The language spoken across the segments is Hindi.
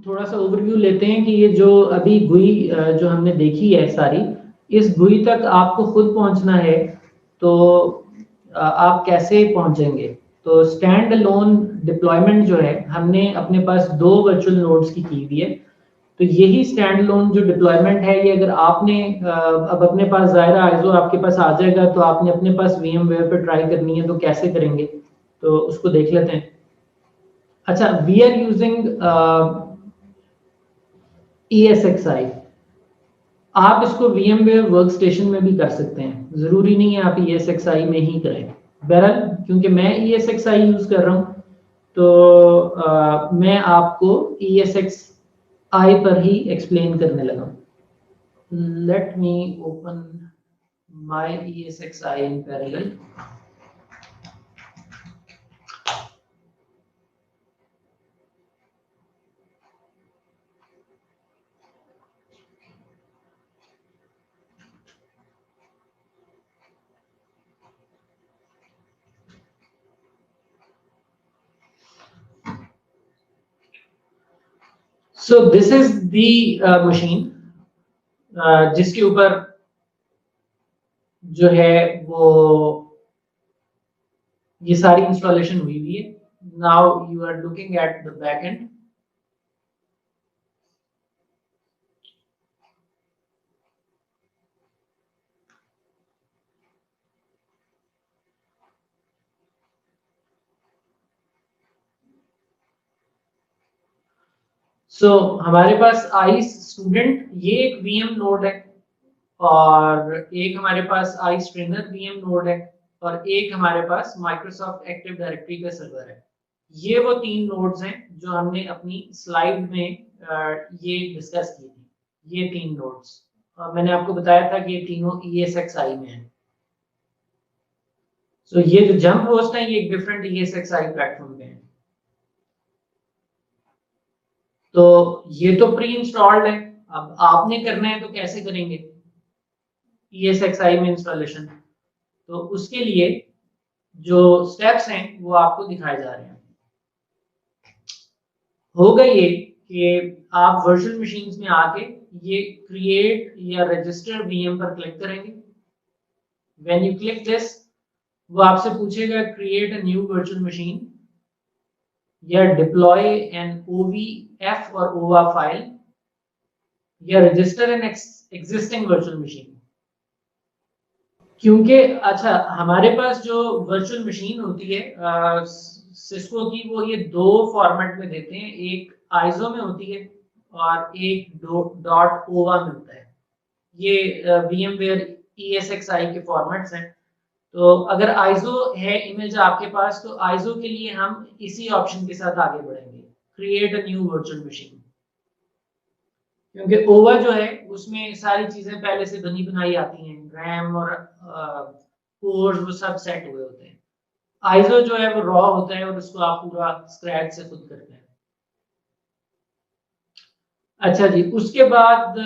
थोड़ा सा ओवरव्यू लेते हैं कि ये जो अभी GUI जो हमने देखी है सारी, इस GUI तक आपको खुद पहुंचना है तो आप कैसे पहुंचेंगे? तो स्टैंड अलोन डिप्लॉयमेंट जो है हमने अपने पास 2 वर्चुअल नोड्स की हुई है। तो यही स्टैंड अलोन जो डिप्लॉयमेंट है ये अगर आपने अब अपने पास ज़ाहिर आइज़ो आपके पास आ जाएगा तो आपने अपने पास VMware पे ट्राई करनी है तो कैसे करेंगे? तो उसको देख लेते हैं। अच्छा, वी आर यूजिंग ESXi। आप इसको VMware वर्कस्टेशन में भी कर सकते हैं, ज़रूरी नहीं है आप ESXi में ही करें। बहरहाल क्योंकि मैं ESXi यूज़ कर रहा हूँ तो मैं आपको ESXi पर ही एक्सप्लेन करने लगा हूँ। Let me open my ESXi in parallel. So this is the machine जिसके ऊपर जो है वो ये सारी इंस्टॉलेशन हुई है। Now you are looking at the back end. हमारे पास आइस स्टूडेंट ये एक VM नोड है और एक हमारे पास आइस ट्रेनर VM नोड है और एक हमारे पास माइक्रोसॉफ्ट एक्टिव डायरेक्टरी का सर्वर है। ये वो 3 नोड्स हैं जो हमने अपनी स्लाइड में ये डिस्कस की थी। ये 3 नोड्स मैंने आपको बताया था कि ये तीनों ESXi में हैं। ये जो जंप होस्ट है ये एक डिफरेंट ESXi प्लेटफॉर्म पे है। तो ये तो प्री इंस्टॉल्ड है। अब आपने करना है तो कैसे करेंगे ESXi में इंस्टॉलेशन? तो उसके लिए जो स्टेप्स हैं वो आपको दिखाए जा रहे हैं। होगा ये कि आप वर्चुअल मशीन्स में आके ये क्रिएट या रजिस्टर VM पर क्लिक करेंगे। व्हेन यू क्लिक दिस वो आपसे पूछेगा create a new virtual machine या डिप्लॉय एन OVF और OVA फाइल या register an existing virtual machine. क्योंकि अच्छा हमारे पास जो वर्चुअल मशीन होती है सिस्को की वो ये 2 फॉर्मेट में देते हैं, एक आइजो में होती है और एक .ova में होता है। ये VMware ESXi के फॉर्मेट्स हैं। तो अगर आइजो है इमेज आपके पास तो आइजो के लिए हम इसी ऑप्शन के साथ आगे बढ़ेंगे, create a new virtual machine. क्योंकि ओवा जो है उसमें सारी चीजें पहले से बनी बनाई आती हैं, रैम और कोर्स वो सब सेट हुए होते हैं। आइजो जो है वो रॉ होता है और उसको आप पूरा स्क्रैच से खुद करते हैं। अच्छा जी, उसके बाद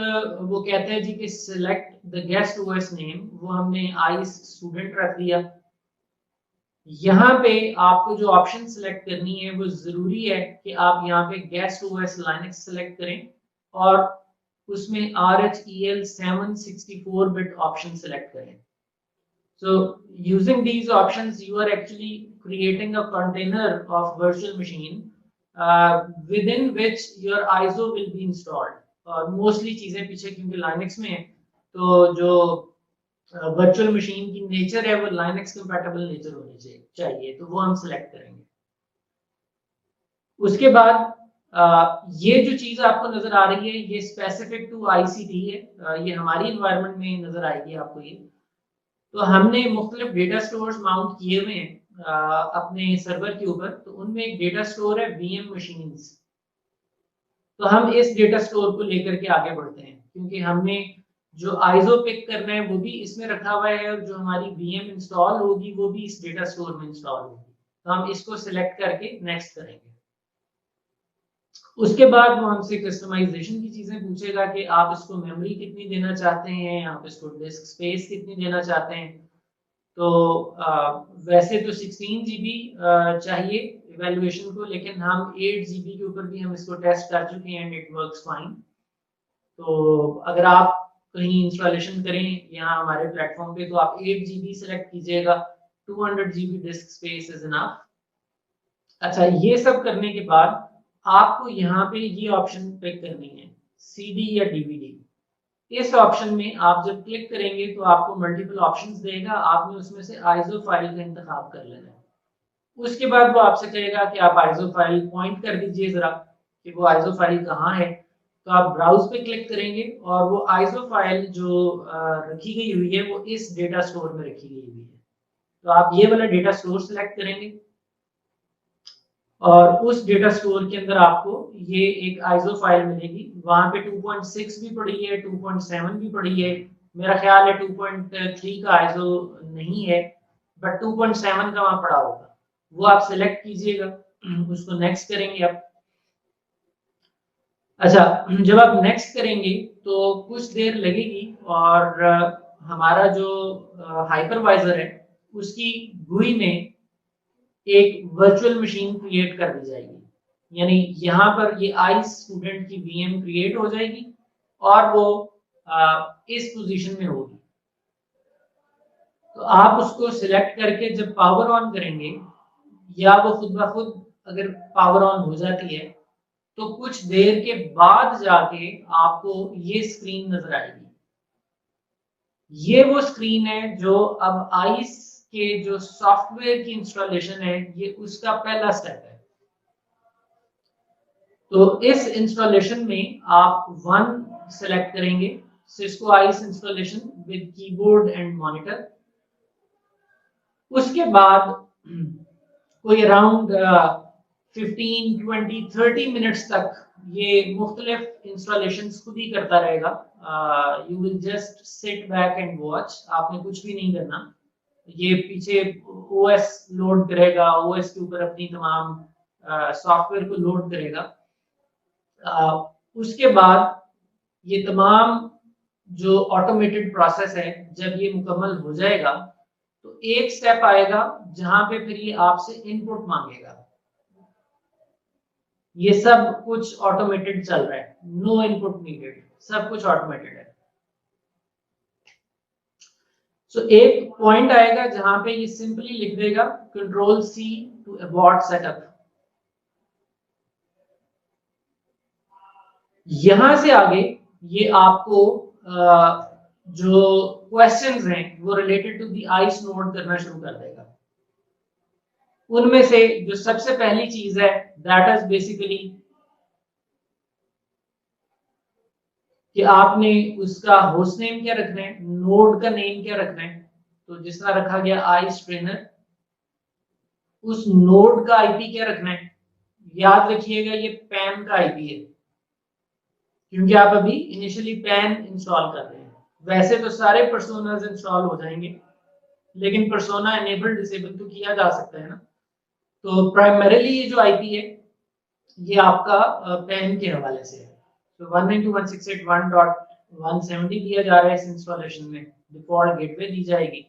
वो कहते हैं जी कि select the guest OS name, वो हमने आइस स्टूडेंट रख दिया। यहाँ पे आपको जो ऑप्शन सिलेक्ट करनी है वो जरूरी है कि आप यहाँ पे गेस्ट ओएस लाइनक्स सिलेक्ट करें और उसमें RHEL 764 बिट ऑप्शन सिलेक्ट करें। So using these options you are actually creating a container of virtual machine within which your ISO will be installed। और मोस्टली चीजें पीछे क्योंकि लाइनक्स में है तो जो वर्चुअल मशीन की नेचर है वो लाइनक्स कंपैटिबल नेचर होनी चाहिए, तो वो हम सिलेक्ट करेंगे। उसके बाद ये जो चीज आपको नजर आ रही है ये स्पेसिफिक टू ICT है, ये हमारी इन्वायरमेंट में नजर आएगी आपको ये। तो हमने मुख्तलिफ डेटा स्टोर्स माउंट किए हुए हैं अपने सर्वर के ऊपर, तो उनमें एक डेटा स्टोर है VM मशीन्स। तो हम इस डेटा स्टोर को लेकर के आगे बढ़ते हैं क्योंकि हमने जो आइजो पिक करना है वो भी इसमें रखा हुआ है और जो हमारी VM इंस्टॉल होगी वो भी इस डेटा स्टोर में इंस्टॉल होगी। तो हम इसको सिलेक्ट करके नेक्स्ट करेंगे। उसके बाद वो हमसे कस्टमाइजेशन की चीजें पूछेगा कि आप इसको मेमोरी कितनी देना चाहते हैं, आप इसको डिस्क स्पेस कितनी देना चाहते हैं। तो वैसे तो 16 GB चाहिए इवैल्यूएशन को, लेकिन हम 8 GB के ऊपर भी हम इसको टेस्ट कर चुके हैं एंड इट वर्क्स फाइन। तो अगर आप कहीं इंस्टॉलेशन करें यहाँ हमारे प्लेटफॉर्म पे तो आप 8 GB सेलेक्ट कीजिएगा, 200 GB disc space is enough. अच्छा, ये सब करने के बाद आपको यहाँ पे ये ऑप्शन पिक करनी है, CD या DVD। इस ऑप्शन में आप जब क्लिक करेंगे तो आपको मल्टीपल ऑप्शंस देगा, आपने उसमें से आइसो फाइल का इंतखाब कर लेना है। उसके बाद वो आपसे कहेगा कि आप आइसो फाइल पॉइंट कर दीजिए जरा कि वो आइसो फाइल कहाँ है, तो आप ब्राउज पे क्लिक करेंगे और वो आइसो फाइल जो रखी गई हुई है वो इस डेटा स्टोर में रखी गई हुई है। तो आप ये वाला डेटा स्टोर सेलेक्ट करेंगे और उस डेटा स्टोर के अंदर आपको ये एक आइसो फाइल मिलेगी। वहां पे 2.6 भी पड़ी है, 2.7 भी पड़ी है, मेरा ख्याल है 2.3 का आइसो नहीं है, बट 2.7 का वहां पड़ा होगा, वो आप सिलेक्ट कीजिएगा, उसको नेक्स्ट करेंगे आप। अच्छा, जब आप नेक्स्ट करेंगे तो कुछ देर लगेगी और हमारा जो हाइपरवाइजर है उसकी GUI में एक वर्चुअल मशीन क्रिएट कर दी जाएगी, यानी यहाँ पर ये आइस स्टूडेंट की VM क्रिएट हो जाएगी और वो इस पोजीशन में होगी। तो आप उसको सिलेक्ट करके जब पावर ऑन करेंगे या वो खुद ब खुद अगर पावर ऑन हो जाती है तो कुछ देर के बाद जाके आपको ये स्क्रीन नजर आएगी। ये वो स्क्रीन है जो अब आइस के जो सॉफ्टवेयर की इंस्टॉलेशन है ये उसका पहला स्टेप है। तो इस इंस्टॉलेशन में आप 1 सेलेक्ट करेंगे, Cisco ice installation with keyboard and monitor. उसके बाद कोई अराउंड 15, 20, 30 मिनट्स तक ये मुख्तलिफ इंस्टॉलेशंस खुद ही करता रहेगा। You will just sit back and watch, आपने कुछ भी नहीं करना। ये पीछे OS लोड करेगा, OS के ऊपर अपनी तमाम सॉफ्टवेयर को लोड करेगा। उसके बाद ये तमाम जो ऑटोमेटेड प्रोसेस है जब ये मुकम्मल हो जाएगा तो एक स्टेप आएगा जहां पे फिर ये आपसे इनपुट मांगेगा। ये सब कुछ ऑटोमेटेड चल रहा है, नो इनपुट नीडेड, सब कुछ ऑटोमेटेड है। सो एक पॉइंट आएगा जहां पे ये सिंपली लिख देगा Ctrl+C टू अबॉर्ट सेटअप। यहां से आगे ये आपको जो क्वेश्चंस हैं वो related to the ISE node करना शुरू कर देगा। उनमें से जो सबसे पहली चीज है दैट इज बेसिकली कि आपने उसका होस्ट नेम क्या रखना है, नोड का नेम क्या रखना है। तो जिस तरह रखा गया आइस ट्रेनर, उस नोड का IP क्या रखना है। याद रखिएगा ये पैन का IP है क्योंकि आप अभी इनिशियली पैन इंस्टॉल कर रहे हैं। वैसे तो सारे पर्सोनास इंस्टॉल हो जाएंगे लेकिन पर्सोना एनेबल डिसेबल तो किया जा सकता है ना। तो प्राइमरीली ये जो IP है ये आपका पैन के हवाले से है। तो 192.168.170 दिया जा रहा है इस इंस्टॉलेशन में, डिफॉल्ट गेटवे दी जाएगी।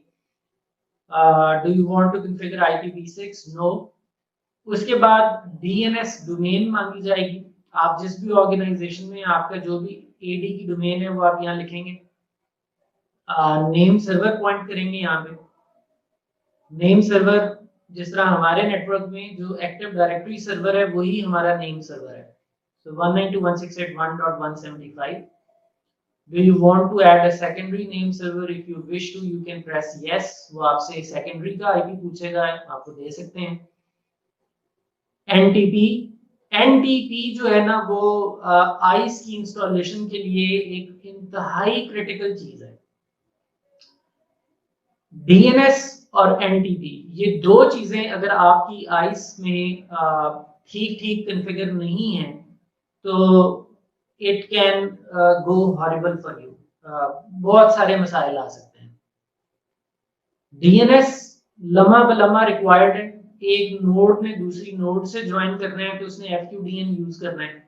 Do you want to configure IPv6? No. उसके बाद DNS डोमेन मांगी जाएगी। आप जिस भी ऑर्गेनाइजेशन में आपका जो भी AD की डोमेन है वो आप यहाँ लिखेंगे। नेम सर्वर पॉइंट करेंगे यहाँ पे। नेम सर्वर जिस तरह हमारे नेटवर्क में जो एक्टिव डायरेक्टरी सर्वर है वही हमारा नेम सर्वर है। So 192.168.175. Do you want to add a secondary name server? If you wish to, you can press yes. वो आपसे secondary का IP पूछेगा, आपको दे सकते हैं। NTP जो है ना वो आइस की इंस्टॉलेशन के लिए एक इंतहाई क्रिटिकल चीज है। DNS और NTP ये दो चीजें अगर आपकी आइस में ठीक कॉन्फ़िगर नहीं है तो it can go horrible for you, बहुत सारे मसाइल आ सकते हैं। DNS लम्हा बलम्हा रिक्वायर्ड है। एक नोड ने दूसरी नोड से ज्वाइन करना है तो उसने FQDN यूज करना है।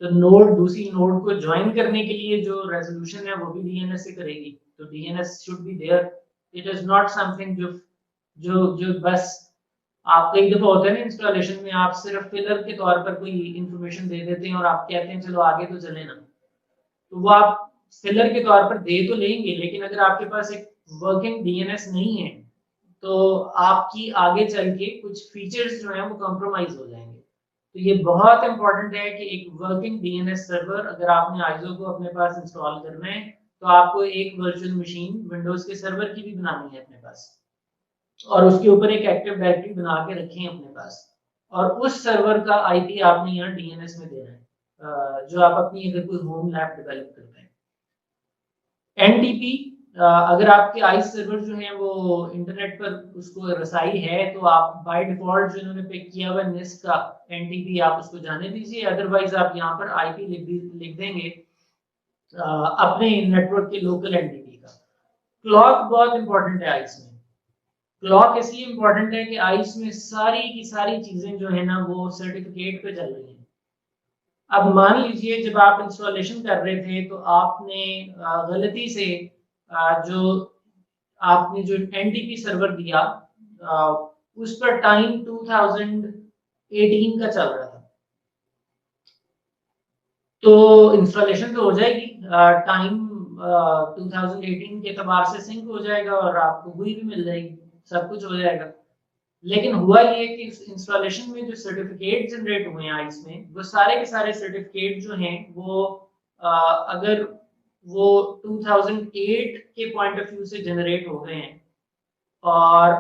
तो नोड दूसरी नोड को ज्वाइन करने के लिए जो रेजोल्यूशन है वो भी DNS से करेगी। तो DNS should be there it is not something जो जो जो बस आपका एक दफा होता है ना इंस्टॉलेशन में, आप सिर्फ फिलर के तौर पर कोई इंफॉर्मेशन दे देते हैं और आप कहते हैं चलो आगे तो चले ना, तो वो आप फिलर के तौर पर दे तो लेंगे, लेकिन अगर आपके पास एक वर्किंग डीएनएस नहीं है तो आपकी आगे चल के कुछ फीचर्स जो है वो कॉम्प्रोमाइज हो जाएंगे। तो ये बहुत इंपॉर्टेंट है कि एक वर्किंग डीएनएस सर्वर अगर आपने आईजो को अपने पास इंस्टॉल करना है तो आपको एक वर्चुअल मशीन विंडोज के सर्वर की भी बनानी है अपने पास, और उसके ऊपर एक एक्टिव डायरेक्टरी बना के रखें अपने पास, और उस सर्वर का आईपी आपने यहाँ डीएनएस में देना है, जो आप अपनी अगर कोई होम लैब डेवलप करते हैं। एनटीपी, अगर आपके आइस सर्वर जो है वो इंटरनेट पर उसको रसाई है तो आप बाय डिफॉल्ट जो इन्होंने पिक किया हुआ निस्ट का एनटीपी आप उसको जाने दीजिए, अदरवाइज आप यहाँ पर आईपी लिख देंगे अपने नेटवर्क के लोकल एनटीपी का। क्लॉक बहुत इंपॉर्टेंट है आइस में। क्लॉक इसलिए इंपॉर्टेंट है कि आइस में सारी की सारी चीजें जो है ना वो सर्टिफिकेट पे चल रही हैं। अब मान लीजिए जब आप इंस्टॉलेशन कर रहे थे तो आपने गलती से जो आपने जो एनटीपी सर्वर दिया उस पर टाइम 2018 का चल रहा था, तो इंस्टॉलेशन तो हो जाएगी, टाइम 2018 के एतबार से सिंक हो जाएगा और आपको हुई भी मिल जाएगी, सब कुछ हो जाएगा। लेकिन हुआ ये कि इंस्टॉलेशन में जो सर्टिफिकेट जनरेट हुए हैं आइस में, वो सारे के सारे सर्टिफिकेट जो हैं वो अगर वो 2008 के पॉइंट ऑफ व्यू से जनरेट हो गए हैं और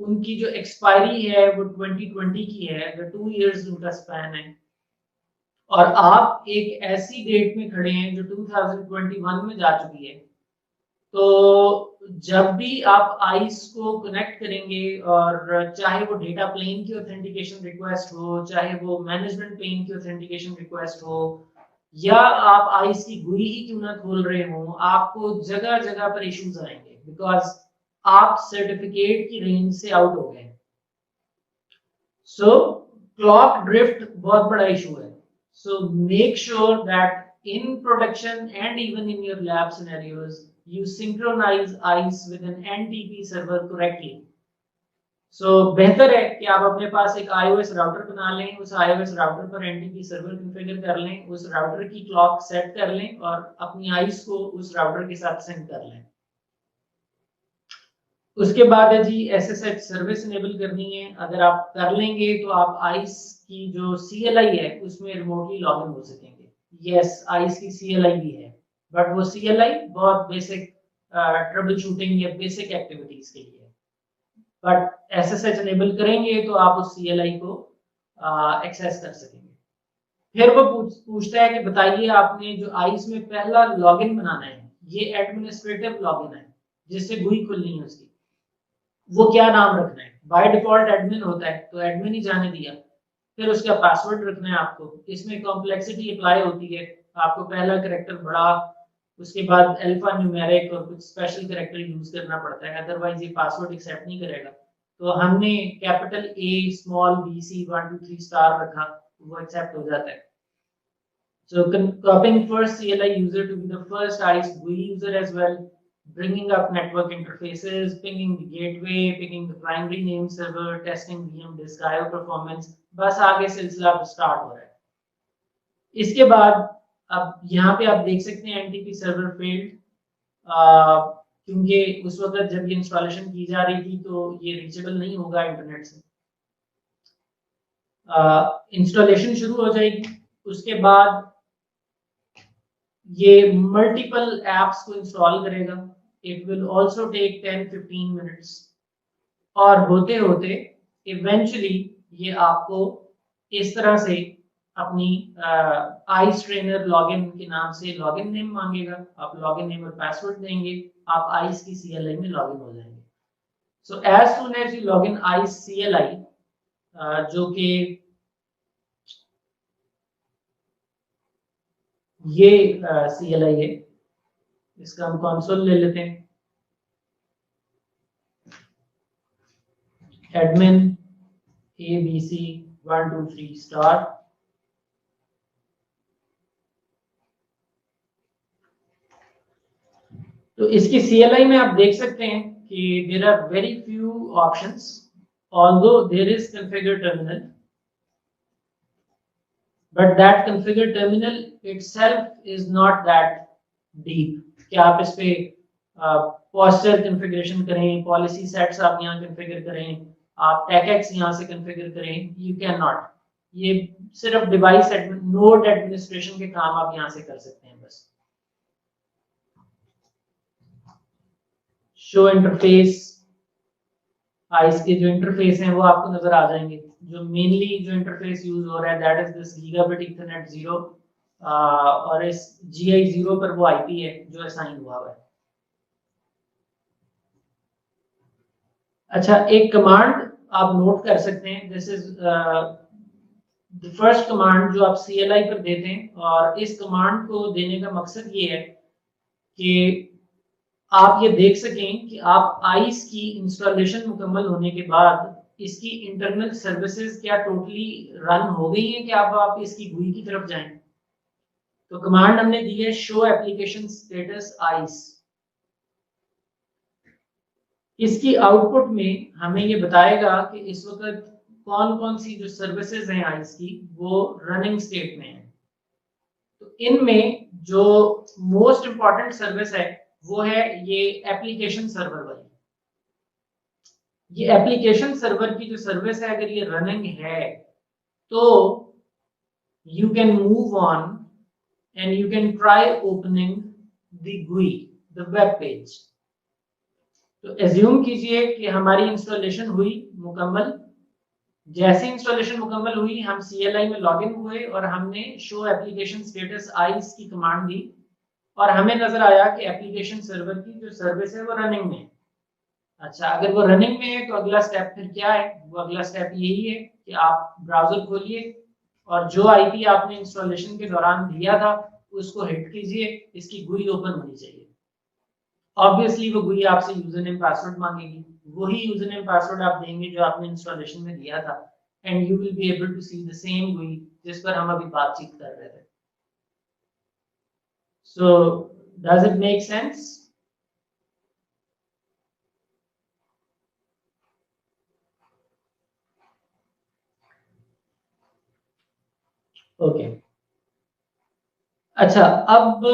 उनकी जो एक्सपायरी है वो 2020 की है, अगर 2 इयर्स उनका स्पैन है, और आप एक ऐसी डेट में खड़े हैं जो 2021 में जा चुकी है, तो जब भी आप आइस को कनेक्ट करेंगे और चाहे वो डेटा प्लेन की ऑथेंटिकेशन रिक्वेस्ट हो, चाहे वो मैनेजमेंट प्लेन की ऑथेंटिकेशन रिक्वेस्ट हो, या आप आइस की गुई ही क्यों ना खोल रहे हो, आपको जगह जगह पर इश्यूज आएंगे बिकॉज आप सर्टिफिकेट की रेंज से आउट हो गए। सो क्लॉक ड्रिफ्ट बहुत बड़ा इशू है। So make sure that in production and even in your lab scenarios you synchronize ICE with an NTP server correctly. So बेहतर है कि आप अपने पास एक iOS राउटर बना लें, उस iOS राउटर पर NTP सर्वर कॉन्फ़िगर कर लें, उस राउटर की क्लॉक सेट कर लें और अपनी ICE को उस राउटर के साथ सिंक कर लें। उसके बाद है जी SSH सर्विस इनेबल करनी है। अगर आप कर लेंगे तो आप ICE की जो CLI है उसमें रिमोटली लॉगिन हो सकेंगे। यस, ICE की CLI भी है, बट वो CLI बहुत बेसिक ट्रबल शूटिंग या बेसिक एक्टिविटीज के लिए, बट SSH इनेबल करेंगे तो आप उस CLI को एक्सेस कर सकेंगे। फिर वो पूछता है कि बताइए आपने जो आइस में पहला लॉगिन बनाना है, ये एडमिनिस्ट्रेटिव लॉगिन है जिससे गुई खुलनी है उसकी, वो क्या नाम रखना है। बाय डिफॉल्ट एडमिन होता है तो एडमिन ही जाने दिया। फिर उसका पासवर्ड रखना है आपको, इसमें कॉम्प्लेक्सिटी अप्लाई होती है, आपको पहला कैरेक्टर बड़ा, उसके बाद अल्फा न्यूमेरिक और कुछ स्पेशल कैरेक्टर यूज करना पड़ता है, अदरवाइज ये पासवर्ड एक्सेप्ट नहीं करेगा। तो हमने capital A small b c 1 2 3 star रखा, वो एक्सेप्ट हो जाता है। So copying first CLI user to be the first ICE GUI user as well, bringing up network interfaces, pinging the gateway, pinging the primary name server, testing VM disk IO performance, बस आगे सिलसिला स्टार्ट हो रहा है। इसके बाद अब यहाँ पे आप देख सकते हैं एनटीपी सर्वर फेल्ड, क्योंकि उस वक्त जब ये इंस्टॉलेशन की जा रही थी तो ये रीचेबल नहीं होगा इंटरनेट से। इंस्टॉलेशन शुरू हो जाएगी, उसके बाद ये मल्टीपल एप्स को इंस्टॉल करेगा। It will also take 10-15 minutes, और होते होते इवेंचुअली ये आपको इस तरह से अपनी आइस ट्रेनर लॉगिन के नाम से लॉगिन नेम मांगेगा, आप लॉगिन नेम और पासवर्ड देंगे, आप आइस की CLI में लॉगिन हो जाएंगे। So as soon as you login ISE CLI, जो कि ये CLI है, इसका हम कंसोल ले लेते हैं। एडमिन ABC 1 2 3 स्टार, तो इसकी CLI में आप देख सकते हैं कि there are very few options, although there is configure terminal, but that configure terminal itself is not that deep कि आप इस पे पोस्टर कॉन्फ़िगरेशन करें, पॉलिसी सेट्स आप यहाँ कॉन्फ़िगर करें, आप टेक्स यहाँ से कॉन्फ़िगर करें, यू कैन नॉट। ये सिर्फ डिवाइस नोड एडमिनिस्ट्रेशन के काम आप यहाँ से कर सकते हैं बस। शो इंटरफेस, आइस के जो इंटरफेस हैं वो आपको नजर आ जाएंगे। जो मेनली जो इंटरफेस यूज हो रहा है that is this gigabit Ethernet 0 और इस GI 0 पर वो IP है जो असाइन हुआ है। अच्छा, एक कमांड आप नोट कर सकते हैं, this is the first command जो आप CLI पर देते हैं, और इस कमांड को देने का मकसद ये है कि आप ये देख सकें कि आप आइस की इंस्टॉलेशन मुकम्मल होने के बाद इसकी इंटरनल सर्विसेज क्या टोटली रन हो गई हैं कि अब आप इसकी GUI की तरफ जाएं। तो कमांड हमने दी है शो एप्लीकेशन स्टेटस आइस। इसकी आउटपुट में हमें ये बताएगा कि इस वक्त कौन कौन सी जो सर्विसेज हैं आइस की वो रनिंग स्टेट में है। तो इनमें जो मोस्ट इंपॉर्टेंट सर्विस है वो है ये एप्लीकेशन सर्वर वाली। ये एप्लीकेशन सर्वर की जो सर्विस है अगर ये रनिंग है तो you can move on and you can try opening the GUI, the web page. तो एज्यूम कीजिए कि हमारी इंस्टॉलेशन हुई मुकम्मल। जैसे इंस्टॉलेशन मुकम्मल हुई हम CLI में लॉगिन हुए और हमने शो एप्लीकेशन स्टेटस आइस की कमांड दी और हमें नजर आया कि एप्लीकेशन सर्वर की जो सर्विस है वो रनिंग में है। अच्छा, अगर वो रनिंग में है तो अगला स्टेप फिर क्या है? वो अगला स्टेप यही है कि आप ब्राउजर खोलिए और जो IP आपने इंस्टॉलेशन के दौरान दिया था उसको हिट कीजिए, इसकी GUI ओपन होनी चाहिए। ऑब्वियसली वो GUI आपसे यूजर नेम पासवर्ड मांगेगी, वही यूजर नेम पासवर्ड आप देंगे जो आपने इंस्टॉलेशन में दिया था, and you will be able to see the same GUI जिस पर हम अभी बातचीत कर रहे थे। So does it make sense? Okay. अच्छा, अब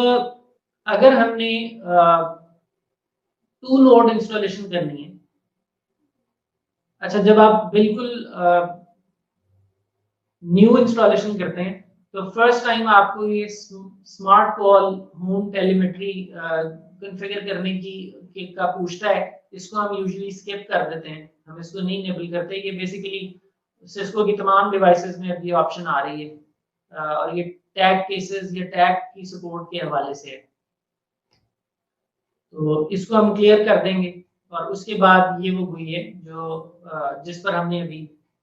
अगर हमने 2 नोड इंस्टॉलेशन करनी है। अच्छा, जब आप बिल्कुल न्यू इंस्टॉलेशन करते हैं तो फर्स्ट टाइम आपको ये smart call home telemetry configure करने की का पूछता है। इसको हम यूजुअली स्किप कर देते हैं, हम इसको नहीं इनेबल करते। ये बेसिकली सिस्को की तमाम डिवाइसेस में अब ये ऑप्शन आ रही है और ये टैग केसेस या टैग की सपोर्ट के हवाले से है। तो इसको हम क्लियर कर देंगे और उसके बाद ये वो GUI है जो जिस पर हमने अभी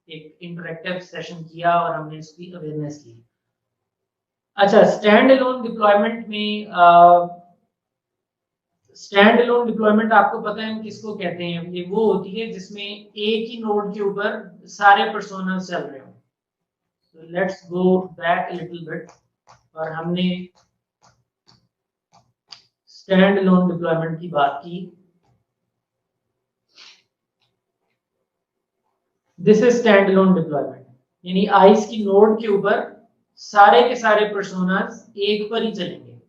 एक इंटरेक्टिव सेशन किया और हमने इसकी अवेयरनेस की। अच्छा, स्टैंड अलोन डिप्लॉयमेंट में स्टैंड अलोन डिप्लॉयमेंट आपको पता है हम किसको कहते हैं? ये वो होती है जिसमें एक ही नोड के ऊपर सारे पर्सोनास चल रहे हो। So let's go back a little bit और हमने स्टैंड अलोन डिप्लॉयमेंट की बात की। This is stand alone deployment, यानी आइस की नोड के ऊपर सारे के सारे पर्सोनास एक पर ही चलेंगे।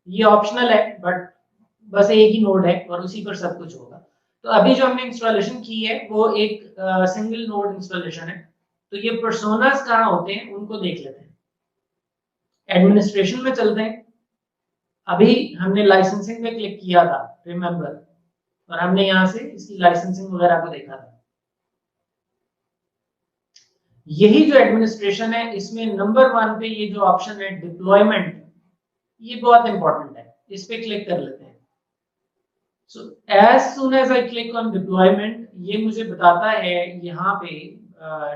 ये ऑप्शनल है बट बस एक ही नोड है और उसी पर सब कुछ होगा। तो अभी जो हमने इंस्टॉलेशन की है वो एक सिंगल नोड इंस्टॉलेशन है। तो ये पर्सोनास कहाँ होते हैं उनको देख लेते हैं। एडमिनिस्ट्रेशन में चलते हैं। अभी हमने लाइसेंसिंग में क्लिक किया था, रिमेंबर, और हमने यहाँ से इसकी लाइसेंसिंग वगैरह को देखा था। यही जो एडमिनिस्ट्रेशन है इसमें नंबर 1 पे ये जो ऑप्शन है डिप्लॉयमेंट, ये बहुत इंपॉर्टेंट है, इस पे क्लिक कर लेते हैं। So as soon as I click on deployment, ये मुझे बताता है यहाँ पे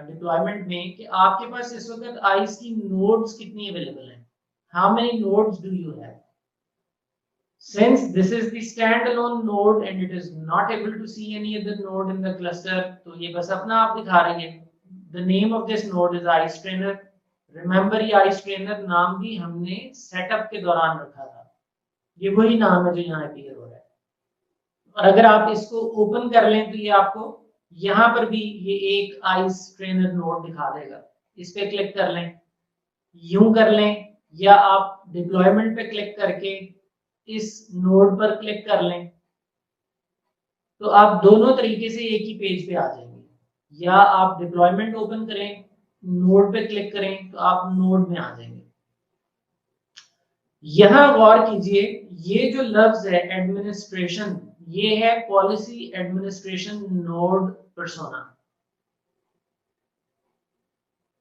डिप्लॉयमेंट में कि आपके पास इस वक्त आइस की नोड्स कितनी अवेलेबल हैं। How many nodes do you have? Since this is the standalone node and it is not able to see any other node in the cluster, तो ये बस अपना आप दिखा रही है। The name of this node is icetrainer. Remember, ये icetrainer नाम भी हमने सेटअप के दौरान रखा था। ये वही नाम है जो यहाँ अपीयर हो रहा है। और अगर आप इसको ओपन कर लें तो ये आपको यहाँ पर भी ये एक आइस ट्रेनर नोड दिखा देगा। इस पे क्लिक कर लें, यूं कर लें, या आप डिप्लॉयमेंट पे क्लिक करके इस नोड पर क्लिक कर लें, तो आप दोनों तरीके से एक ही पेज पे आ जाएंगे। या आप डिप्लॉयमेंट ओपन करें, नोड पे क्लिक करें तो आप नोड में आ जाएंगे। यहां गौर कीजिए, ये जो लफ्ज है एडमिनिस्ट्रेशन, ये है पॉलिसी एडमिनिस्ट्रेशन नोड पर्सोना।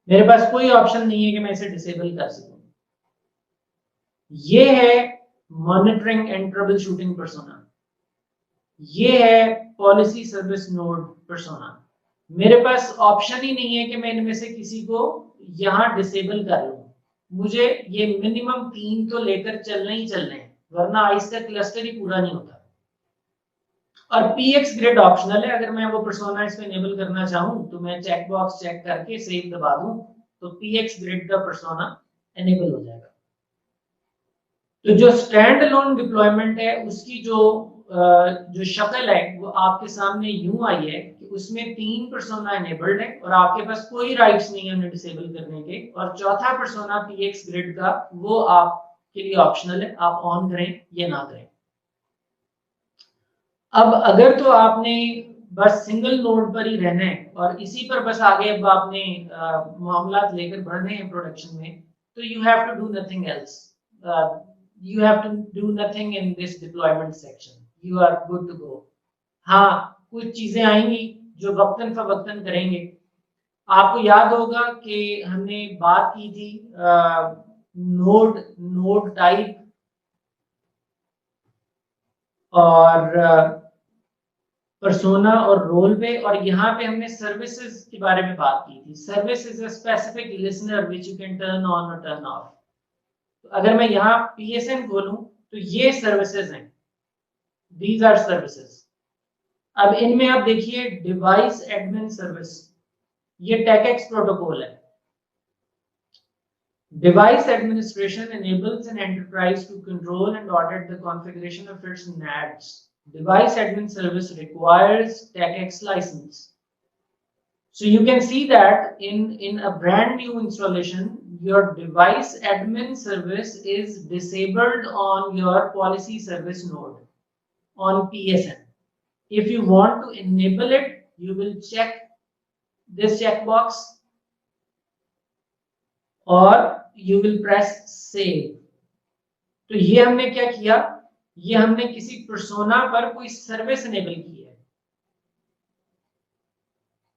मेरे पास कोई ऑप्शन नहीं है कि मैं इसे डिसेबल कर सकूं। ये है monitoring and trouble shooting persona, ये है पॉलिसी सर्विस नोड पर्सोना। मेरे पास ऑप्शन ही नहीं है कि मैं इनमें से किसी को यहां डिसेबल कर लूं। मुझे ये मिनिमम 3 तो लेकर चलने ही चलने हैं, वरना आइस का क्लस्टर ही पूरा नहीं होता। और पीएक्स ग्रिड ऑप्शनल है, अगर मैं वो पर्सोना इस पे इनेबल करना चाहूं तो मैं चेक बॉक्स चेक करके सेव दबा दूं तो पीएक्स ग्रिड का पर्सोना इनेबल हो जाएगा। तो जो स्टैंड अलोन डिप्लॉयमेंट है उसकी जो शक्ल है वो आपके सामने यूं आई है कि उसमें 3 पर्सोना इनेबल्ड है और आपके पास कोई राइट्स नहीं है उन्हें डिसेबल करने के, और चौथा पर्सोना पीएक्स ग्रिड का वो आपके लिए ऑप्शनल है, आप ऑन करें या ना करें। अब अगर तो आपने बस सिंगल नोड पर ही रहना है और इसी पर बस आगे अब आपने मामलात लेकर बढ़ने हैं प्रोडक्शन में, तो you have to do nothing else, you have to do nothing in this deployment section, you are good to go। हाँ, कुछ चीजें आएंगी जो वक्तन फवक्तन करेंगे। आपको याद होगा कि हमने बात की थी नोड टाइप और पर्सोना और रोल पे, और यहाँ पे हमने सर्विसेज के बारे में बात की थी। Service is a specific listener which you can turn on और टर्न ऑफ। तो अगर मैं यहाँ पीएसएन खोलूं तो ये सर्विसेज हैं, दीज आर सर्विसेज। अब इनमें आप देखिए डिवाइस एडमिन सर्विस, ये टेकएक्स प्रोटोकॉल है। Device administration enables an enterprise to control and audit the configuration of its NATs. Device admin service requires TechX license. So you can see that in a brand new installation, your device admin service is disabled on your policy service node on PSN. If you want to enable it, you will check this checkbox or you will press save। तो ये हमने क्या किया, ये हमने किसी पर्सोना पर कोई सर्विस इनेबल की है,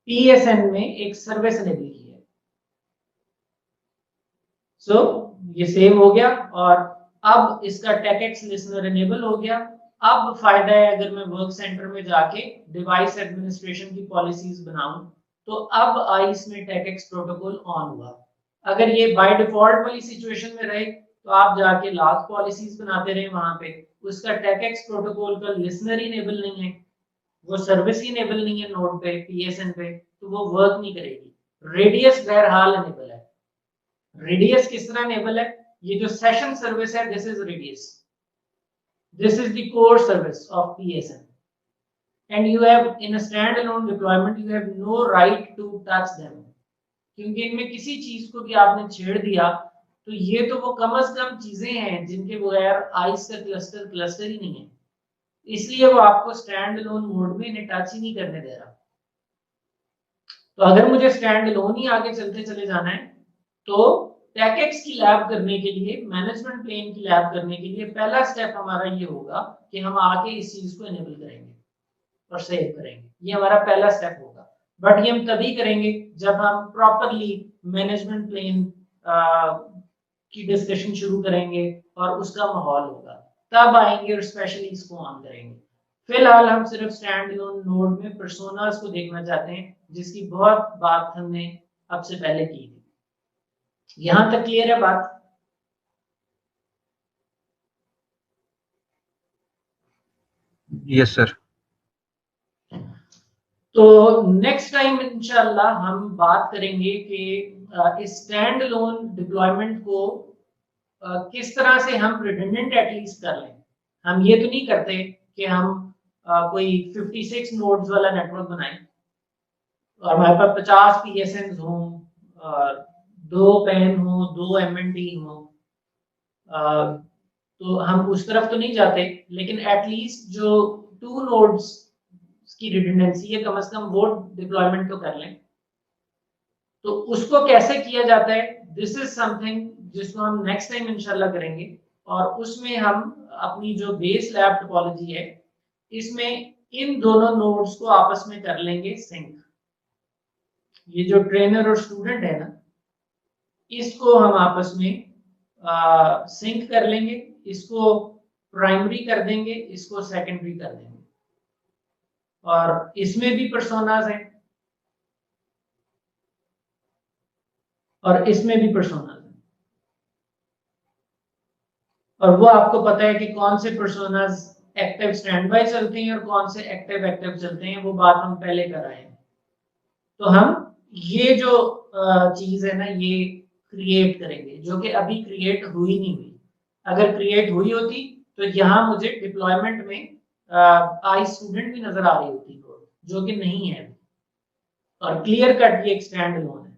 पीएसएन में एक सर्विस इनेबल की है। सो ये सेव हो गया और अब इसका टेकएक्स लिसनर इनेबल हो गया। अब फायदा है अगर मैं वर्क सेंटर में जाके डिवाइस एडमिनिस्ट्रेशन की पॉलिसीज बनाऊं तो अब आइस में टेकएक्स प्रोटोकॉल ऑन हुआ। अगर ये बाय डिफॉल्ट वाली सिचुएशन में रहे तो आप जाके लाख पॉलिसीज बनाते रहे वहां पे, उसका टेकएक्स प्रोटोकॉल का लिसनर ही इनेबल नहीं है, वो सर्विस ही इनेबल नहीं है नोड पे पीएसएन पे, तो वो वर्क नहीं करेगी। रेडियस बहरहाल इनेबल है। रेडियस किस तरह इनेबल है, ये जो सेशन सर्विस है this is radius, this is the core service of PSN, and you have in a standalone deployment you have no right to touch them, क्योंकि इनमें किसी चीज को भी आपने छेड़ दिया तो ये तो वो कम से कम चीजें हैं जिनके बगैर आइस का क्लस्टर ही नहीं है, इसलिए वो आपको स्टैंड अलोन मोड में इन्हें टच ही नहीं करने दे रहा। तो अगर मुझे स्टैंड अलोन ही आगे चलते चले जाना है तो टेकएक्स की लैब करने के लिए, मैनेजमेंट प्लेन की लैब करने के लिए पहला स्टेप हमारा ये होगा कि हम आके इस चीज को इनेबल करेंगे और सेव करेंगे। ये हमारा पहला स्टेप होगा, बट ये हम तभी करेंगे जब हम प्रॉपरली मैनेजमेंट प्लेन की डिस्कशन शुरू करेंगे और उसका माहौल होगा, तब आएंगे और स्पेशली इसको ऑन करेंगे। फिलहाल हम सिर्फ स्टैंड अलोन नोड में पर्सोनास को देखना चाहते हैं जिसकी बहुत बात हमने अब से पहले की थी। यहां तक क्लियर है बात? Yes sir. तो नेक्स्ट टाइम इंशाल्लाह हम बात करेंगे कि इस स्टैंड अलोन डिप्लॉयमेंट को किस तरह से हम रिडंडेंट एटलीस्ट कर लें। हम ये तो नहीं करते कि हम कोई 56 नोड्स वाला नेटवर्क बनाएं और हमारे पास 50 PSNs हो, 2 PAN हो, 2 MNT हो, तो हम उस तरफ तो नहीं जाते, लेकिन एटलीस्ट जो 2 नोड्स की रिडंडेंसी है कम से कम वो डिप्लॉयमेंट तो कर लें। तो उसको कैसे किया जाता है, दिस इज समथिंग जिसको हम नेक्स्ट टाइम इंशाल्लाह करेंगे, और उसमें हम अपनी जो बेस लैब टोपोलॉजी है इसमें इन दोनों नोड्स को आपस में कर लेंगे सिंक। ये जो ट्रेनर और स्टूडेंट है ना, इसको हम आपस में सिंक कर लेंगे, इसको प्राइमरी कर देंगे, इसको सेकेंडरी कर देंगे, और इसमें भी पर्सोनास हैं और इसमें भी पर्सोनास हैं, और वो आपको पता है कि कौन से पर्सोनास एक्टिव स्टैंड बाय चलते हैं और कौन से एक्टिव चलते हैं, वो बात हम पहले कर आए हैं। तो हम ये जो चीज है ना ये क्रिएट करेंगे, जो कि अभी क्रिएट हुई नहीं हुई। अगर क्रिएट हुई होती तो यहाँ मुझे डिप्लॉयमेंट में आई स्टूडेंट भी नजर आ रही होती, जो कि नहीं है, और क्लियर कट ये एक स्टैंड अलोन है।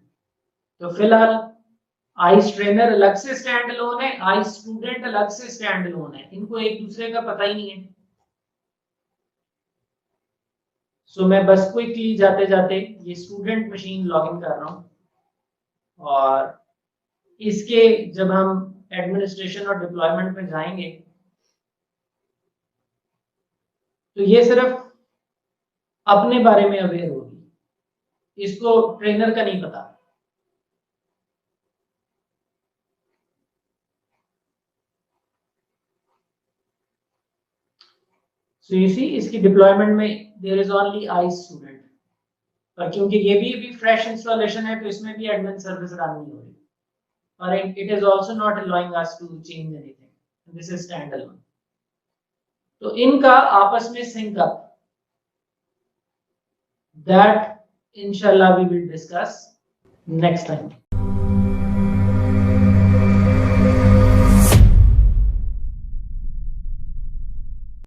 तो फिलहाल आई ट्रेनर अलग से स्टैंड अलोन है, आई स्टूडेंट अलग से स्टैंड अलोन है, इनको एक दूसरे का पता ही नहीं है। सो मैं बस क्विकली जाते जाते ये स्टूडेंट मशीन लॉगिन कर रहा हूं, और इसके जब हम एडमिनिस्ट्रेशन और डिप्लॉयमेंट में जाएंगे तो ये सिर्फ अपने बारे में अवेयर होगी, इसको ट्रेनर का नहीं पता। सो यू सी इसकी डिप्लॉयमेंट में there is only I student, और क्योंकि ये भी फ्रेश इंस्टॉलेशन है तो इसमें भी एडमिन सर्विस रन नहीं हो रही, और it is also not allowing us to change anything, this is stand alone. तो इनका आपस में सिंक अप, दैट इंशाल्लाह we will discuss next time.